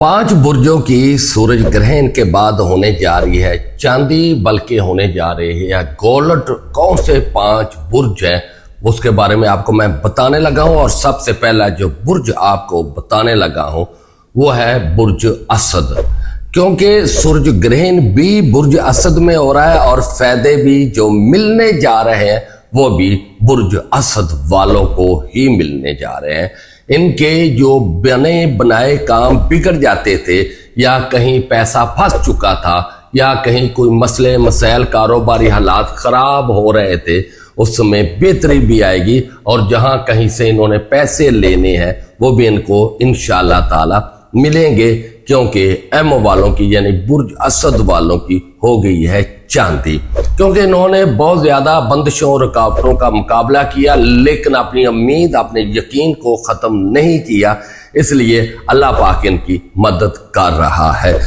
5 बुर्जों की सूरज ग्रहण के बाद होने जा रही है चांदी, बल्कि होने जा रही है गोल्ड। कौन से 5 बुर्ज हैं उसके बारे में आपको मैं बताने लगा हूं। और सबसे पहला जो बुर्ज आपको बताने लगा हूं वो है बुर्ज असद, क्योंकि सूरज ग्रहण भी बुर्ज असद में हो रहा है और फायदे भी जो मिलने जा रहे हैं वो भी बुर्ज असद वालों को ही मिलने जा रहे हैं। इनके जो बने बनाए काम बिगड़ जाते थे या कहीं पैसा फंस चुका था या कहीं कोई मसले मसाइल कारोबारी हालात खराब हो रहे थे, उस समय बेहतरी भी आएगी और जहां कहीं से इन्होंने पैसे लेने हैं वो भी इनको इंशाअल्लाह ताला मिलेंगे, क्योंकि एम वालों की यानी बुर्ज असद वालों की हो गई है चांदी। क्योंकि इन्होंने बहुत ज्यादा बंदिशों और रुकावटों का मुकाबला किया लेकिन अपनी उम्मीद अपने यकीन को खत्म नहीं किया, इसलिए अल्लाह पाक इनकी मदद कर रहा है।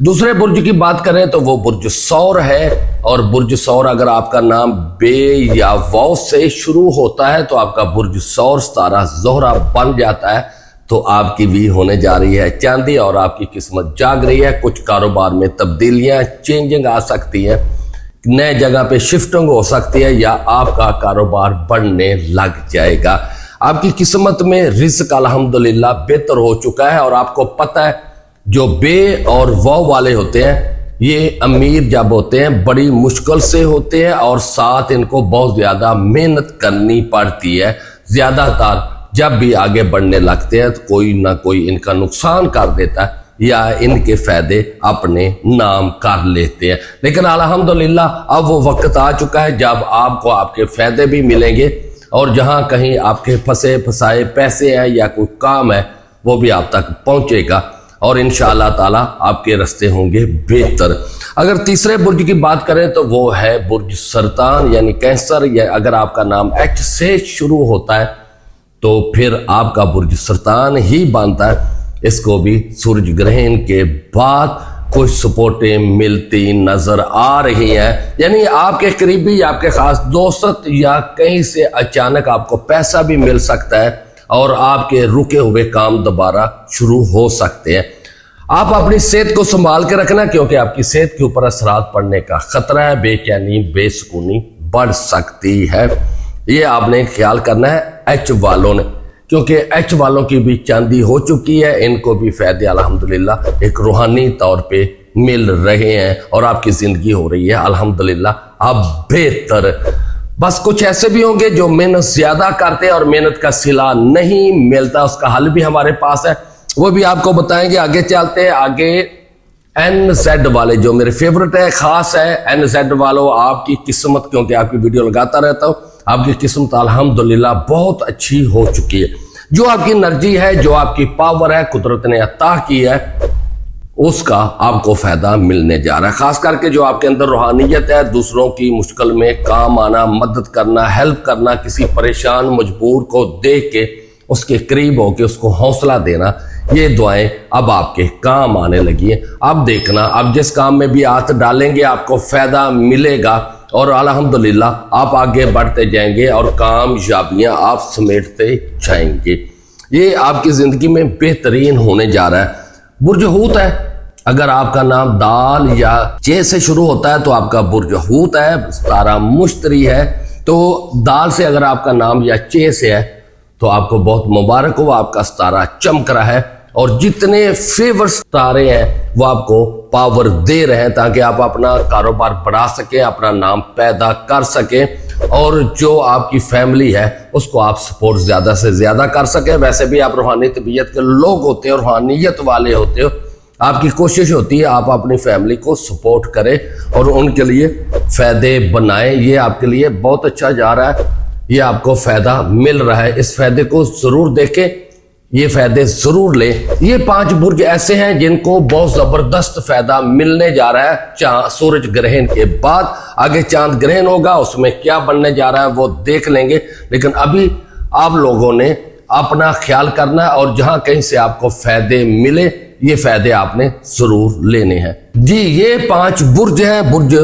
दूसरे बुर्ज की बात करें तो वो बुर्ज सौर है। और बुर्ज सौर अगर आपका नाम बे या वाव से शुरू होता है तो आपका बुर्ज सौर सितारा ज़ोहरा बन जाता है, तो आपकी भी होने जा रही है चांदी और आपकी किस्मत जाग रही है। कुछ कारोबार में तब्दीलियां चेंजिंग आ सकती है, नए जगह पे शिफ्टिंग हो सकती है या आपका कारोबार बढ़ने लग जाएगा। आपकी किस्मत में रिज़्क अल्हम्दुलिल्लाह बेहतर हो चुका है। और आपको पता है जो बे और वाव वाले होते हैं ये अमीर जब होते हैं बड़ी मुश्किल से होते हैं और साथ इनको बहुत ज़्यादा मेहनत करनी पड़ती है। ज़्यादातर जब भी आगे बढ़ने लगते हैं तो कोई ना कोई इनका नुकसान कर देता है या इनके फायदे अपने नाम कर लेते हैं। लेकिन अल्हम्दुलिल्लाह अब वो वक्त आ चुका है जब आपको आपके फायदे भी मिलेंगे और जहां कहीं आपके फंसे फसाए पैसे हैं या कोई काम है वो भी आप तक पहुंचेगा और इंशाअल्लाह ताला आपके रास्ते होंगे बेहतर। अगर तीसरे बुर्ज की बात करें तो वो है बुर्ज सरतान यानी कैंसर, या अगर आपका नाम एच से शुरू होता है तो फिर आपका बुर्ज सरतान ही बनता है। इसको भी सूरज ग्रहण के बाद कुछ सपोर्टें मिलती नजर आ रही हैं, यानी आपके करीबी आपके खास दोस्त या कहीं से अचानक आपको पैसा भी मिल सकता है और आपके रुके हुए काम दोबारा शुरू हो सकते हैं। आप अपनी सेहत को संभाल के रखना, क्योंकि आपकी सेहत के ऊपर असरात पड़ने का खतरा है। बेचैनी बेसुकूनी बढ़ सकती है, ये आपने ख्याल करना है एच वालों ने, क्योंकि एच वालों की भी चांदी हो चुकी है। इनको भी फायदे अल्हम्दुलिल्लाह एक रूहानी तौर पे मिल रहे हैं और आपकी जिंदगी हो रही है अल्हम्दुलिल्लाह अब बेहतर। बस कुछ ऐसे भी होंगे जो मेहनत ज्यादा करते हैं और मेहनत का सिला नहीं मिलता, उसका हल भी हमारे पास है, वो भी आपको बताएंगे। आगे चलते हैं। आगे NZ वाले जो मेरे फेवरेट है, खास है NZ वालों, आपकी किस्मत, क्योंकि आपकी वीडियो लगाता रहता हूं, आपकी किस्मत अल्हम्दुलिल्लाह बहुत अच्छी हो चुकी है। जो आपकी एनर्जी है, जो आपकी पावर है, कुदरत ने अता की है, उसका आपको फायदा मिलने जा रहा है। खास करके जो आपके अंदर रूहानियत है, दूसरों की मुश्किल में काम आना, मदद करना, हेल्प करना, किसी परेशान मजबूर को देख के उसके करीब होके उसको हौसला देना, ये दुआएं अब आपके काम आने लगी हैं। अब देखना, अब जिस काम में भी हाथ डालेंगे आपको फायदा मिलेगा और अल्हम्दुलिल्लाह आप आगे बढ़ते जाएंगे और कामयाबियां आप समेटते जाएंगे। ये आपकी जिंदगी में बेहतरीन होने जा रहा है। बुर्ज हूत है, अगर आपका नाम दाल या चे से शुरू होता है तो आपका बुर्ज हूत है, सितारा मुश्तरी है। तो दाल से अगर आपका नाम या चे से है तो आपको बहुत मुबारक हो, आपका सितारा चमक रहा है और जितने फेवर सितारे हैं वो आपको पावर दे रहे हैं ताकि आप अपना कारोबार बढ़ा सकें, अपना नाम पैदा कर सकें और जो आपकी फैमिली है उसको आप सपोर्ट ज्यादा से ज्यादा कर सकें। वैसे भी आप रूहानी तबीयत के लोग होते हो, रूहानियत वाले होते हो, आपकी कोशिश होती है आप अपनी फैमिली को सपोर्ट करें और उनके लिए फायदे बनाएं। ये आपके लिए बहुत अच्छा जा रहा है, ये आपको फायदा मिल रहा है, इस फायदे को जरूर देखें, ये फायदे जरूर लें। ये 5 बुर्ज ऐसे हैं जिनको बहुत जबरदस्त फायदा मिलने जा रहा है सूरज ग्रहण के बाद। आगे चांद ग्रहण होगा, उसमें क्या बनने जा रहा है वो देख लेंगे, लेकिन अभी आप लोगों ने अपना ख्याल करना है और जहां कहीं से आपको फायदे मिले ये फायदे आपने जरूर लेने हैं जी। ये 5 बुर्ज हैं, बुर्ज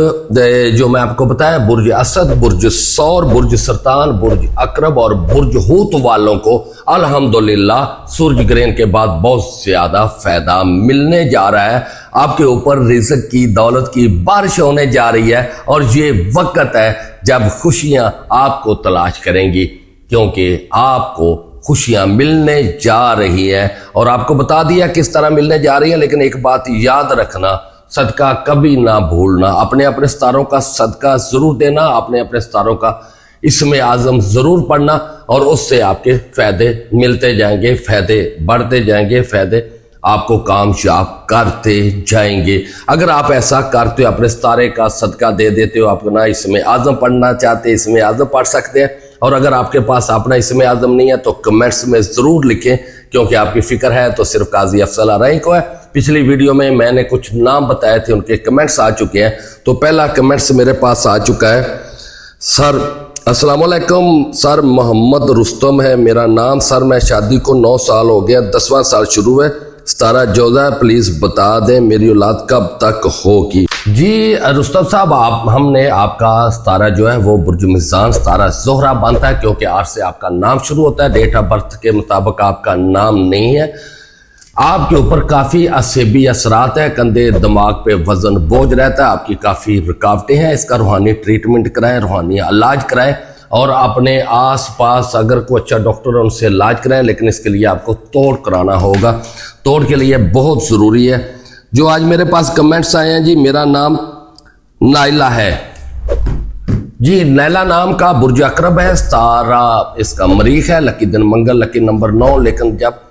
जो मैं आपको बताया, बुर्ज असद, बुर्ज सौर, बुर्ज सरतान, बुर्ज अकरब और बुर्ज हूत वालों को अल्हम्दुलिल्लाह सूरज ग्रहण के बाद बहुत ज्यादा फायदा मिलने जा रहा है। आपके ऊपर रिज़्क की, दौलत की बारिश होने जा रही है और ये वक्त है जब खुशियां आपको तलाश करेंगी, क्योंकि आपको खुशियां मिलने जा रही है। और आपको बता दिया किस तरह मिलने जा रही है, लेकिन एक बात याद रखना, सदका कभी ना भूलना। अपने अपने सितारों का सदका जरूर देना, अपने अपने सितारों का इसमें आज़म जरूर पढ़ना और उससे आपके फायदे मिलते जाएंगे, फायदे बढ़ते जाएंगे, फायदे आपको कामयाब करते जाएंगे। अगर आप ऐसा करते हो, अपने सितारे का सदका दे देते हो, अपना इसमें आज़म पढ़ना चाहते हैं, इसमें आज़म पढ़ सकते हैं। और अगर आपके पास अपना इसमें आज़म नहीं है तो कमेंट्स में ज़रूर लिखें, क्योंकि आपकी फ़िक्र है तो सिर्फ काजी अफजल आरई को है। पिछली वीडियो में मैंने कुछ नाम बताए थे, उनके कमेंट्स आ चुके हैं। तो पहला कमेंट्स मेरे पास आ चुका है। सर अस्सलाम वालेकुम सर, मोहम्मद रुस्तम है मेरा नाम। सर मैं शादी को 9 साल हो गया, 10वां साल शुरू है, 17 जोजा, प्लीज़ बता दें मेरी औलाद कब तक होगी। जी रुस्तम साहब, हमने आपका सितारा जो है वो बुर्ज मिज़ान सितारा ज़ोहरा बनता है, क्योंकि आज से आपका नाम शुरू होता है। डेट ऑफ बर्थ के मुताबिक आपका नाम नहीं है। आपके ऊपर काफ़ी असेबी असरात है, कंधे दिमाग पे वजन बोझ रहता है, आपकी काफ़ी रुकावटें हैं। इसका रूहानी ट्रीटमेंट कराएं, रूहानी इलाज कराएं और अपने आसपास अगर कोई अच्छा डॉक्टर है उनसे इलाज कराएं, लेकिन इसके लिए आपको तोड़ कराना होगा। तोड़ के लिए बहुत ज़रूरी है। जो आज मेरे पास कमेंट्स आए हैं जी, मेरा नाम नाइला है जी। नैला नाम का बुर्ज अकरब है, सितारा इसका मरीख है, लकी दिन मंगल, लकी नंबर 9। लेकिन जब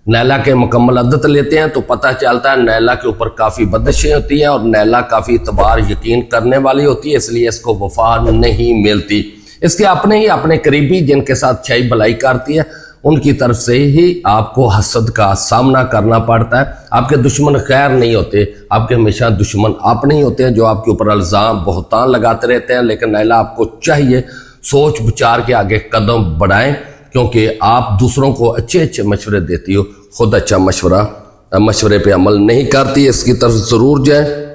नैला के मुकम्मल अदद लेते हैं तो पता चलता है नैला के ऊपर काफ़ी बंदिशें होती हैं और नैला काफ़ी इतबार यकीन करने वाली होती है, इसलिए इसको वफा नहीं मिलती। इसके अपने ही अपने करीबी जिनके साथ छाई भलाई करती है उनकी तरफ से ही आपको हसद का सामना करना पड़ता है। आपके दुश्मन खैर नहीं होते, आपके हमेशा दुश्मन अपने ही होते हैं जो आपके ऊपर इल्ज़ाम बहुतान लगाते रहते हैं। लेकिन नैला आपको चाहिए सोच विचार के आगे कदम बढ़ाएं, क्योंकि आप दूसरों को अच्छे अच्छे मशवरे देती हो, खुद अच्छा मशवरे पे अमल नहीं करती, इसकी तरफ ज़रूर जाए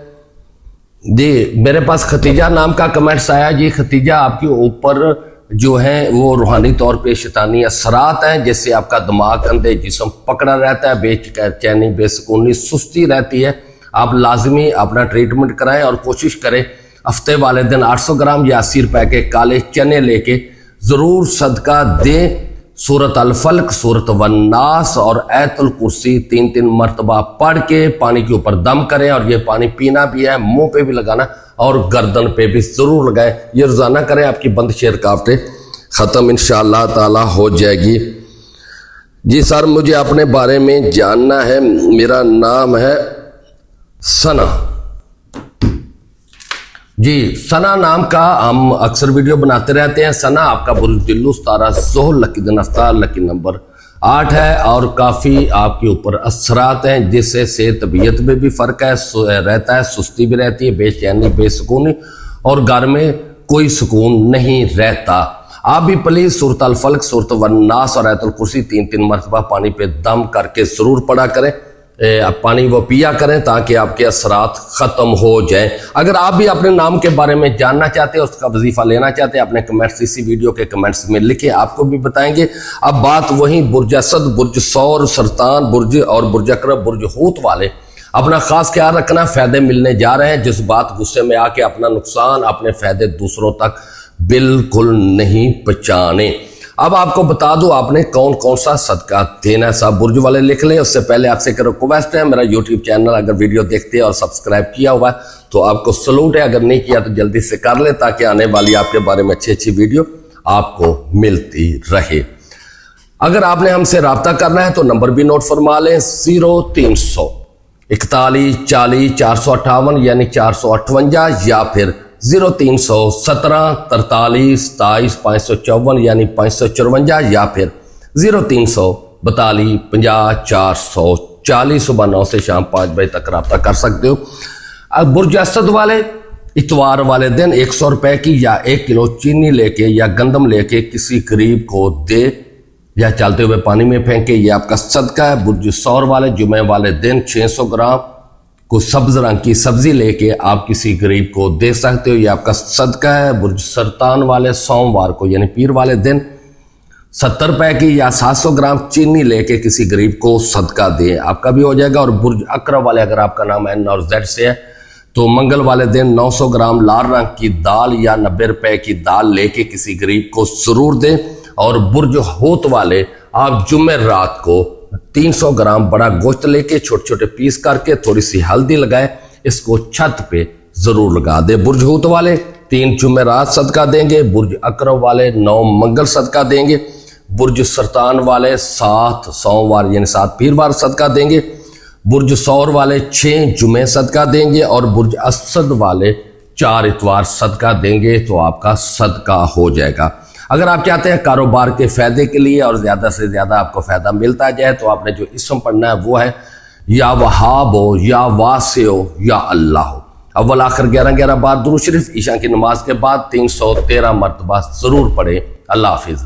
जी। मेरे पास खतीजा नाम का कमेंट्स आया जी। खतीजा, आपके ऊपर जो है वो रूहानी तौर पे शैतानी असरात हैं, जैसे आपका दिमाग, कंधे, जिस्म पकड़ा रहता है, बेचैनी, बेसुकूनी, सुस्ती रहती है। आप लाजमी अपना ट्रीटमेंट कराएं और कोशिश करें हफ्ते वाले दिन 800 ग्राम या 80 रुपए के काले चने लेके ज़रूर सदका दें। सूरत अल फल्क, सूरत वन्नास और ऐतुल कुर्सी 3-3 मरतबा पढ़ के पानी के ऊपर दम करें। और ये पानी पीना भी है, मुंह पे भी लगाना और गर्दन पे भी ज़रूर लगाएं। ये रोज़ाना करें, आपकी बंदिशें रुकावटें ख़त्म इंशाअल्लाह ताला हो जाएगी जी। सर मुझे अपने बारे में जानना है, मेरा नाम है सना जी। सना नाम का हम अक्सर वीडियो बनाते रहते हैं। सना, आपका बुर्ज दिल्लू सितारा ज़ोहर, लकी दिन अफ्तार, लकी नंबर 8 है और काफ़ी आपके ऊपर असरात हैं, जिससे से तबीयत में भी फ़र्क है रहता है, सुस्ती भी रहती है, बेचैनी, बेसुकूनी और घर में कोई सुकून नहीं रहता। आप भी प्लीज़ सूरत अल फल्क, सूरत वन्नास और ऐतुल कुर्सी 3-3 मरतबा पानी पे दम करके ज़रूर पढ़ा करें। पानी वो पिया करें ताकि आपके असरात ख़त्म हो जाएं। अगर आप भी अपने नाम के बारे में जानना चाहते हैं, उसका वजीफ़ा लेना चाहते हैं, अपने कमेंट्स इसी वीडियो के कमेंट्स में लिखें, आपको भी बताएंगे। अब बात वहीं बुर्ज असद, बुर्ज सौर, सरतान बुर्ज और बुर्ज अकरब, बुर्ज हूत वाले अपना ख़ास ख्याल रखना, फ़ायदे मिलने जा रहे हैं। जिस बात गुस्से में आके अपना नुकसान, अपने फ़ायदे दूसरों तक बिल्कुल नहीं पहुँचाने। अब आपको बता दूं आपने कौन कौन सा सदका देना है। सब बुर्ज वाले लिख लें। उससे पहले आपसे एक रिक्वेस्ट है, मेरा यूट्यूब चैनल अगर वीडियो देखते हैं और सब्सक्राइब किया हुआ है तो आपको सलूट है, अगर नहीं किया तो जल्दी से कर ले, ताकि आने वाली आपके बारे में अच्छी अच्छी वीडियो आपको मिलती रहे। अगर आपने हमसे रब्ता करना है तो नंबर भी नोट फरमा लें, 0300 41 40 458 यानी 458, या फिर 0317 43 27 554 यानी 554, या फिर 0342 50 440 सुबह 9 से शाम 5 बजे तक रब्ता कर सकते हो। अब बुर्ज असद वाले इतवार वाले दिन 100 रुपए की या 1 किलो चीनी लेके या गंदम लेके किसी गरीब को दे या चलते हुए पानी में फेंके, ये आपका सदका है। बुर्ज सौर वाले जुमे वाले दिन 600 ग्राम को सब्ज रंग की सब्जी लेके आप किसी गरीब को दे सकते हो, ये आपका सदका है। बुर्ज सरतान वाले सोमवार को यानी पीर वाले दिन 70 रुपए की या 700 ग्राम चीनी लेके किसी गरीब को सदका दें, आपका भी हो जाएगा। और बुर्ज अकरब वाले अगर आपका नाम N और Z से है तो मंगल वाले दिन 900 ग्राम लाल रंग की दाल या 90 रुपए की दाल लेके किसी गरीब को जरूर दें। और बुर्ज होत वाले आप जुम्मे रात को 300 ग्राम बड़ा गोश्त लेके छोटे छोटे पीस करके थोड़ी सी हल्दी लगाए, इसको छत पे जरूर लगा दे। बुर्ज होत वाले 3 जुम्मे रात सदका देंगे, बुर्ज अकरब वाले 9 मंगल सदका देंगे, बुर्ज सरतान वाले 7 सोमवार यानी 7 पीरवार सदका देंगे, बुर्ज सौर वाले 6 जुमे सदका देंगे और बुर्ज असद वाले 4 इतवार सदका देंगे, तो आपका सदका हो जाएगा। अगर आप चाहते हैं कारोबार के फायदे के लिए और ज्यादा से ज्यादा आपको फायदा मिलता जाए तो आपने जो इसम पढ़ना है वो है या वहाब हो या वासे हो या अल्लाह हो। अव्वल आखिर 11-11 बार दुरूद शरीफ ईशा की नमाज के बाद 313 मरतबा जरूर पढ़े। अल्लाह हाफिज।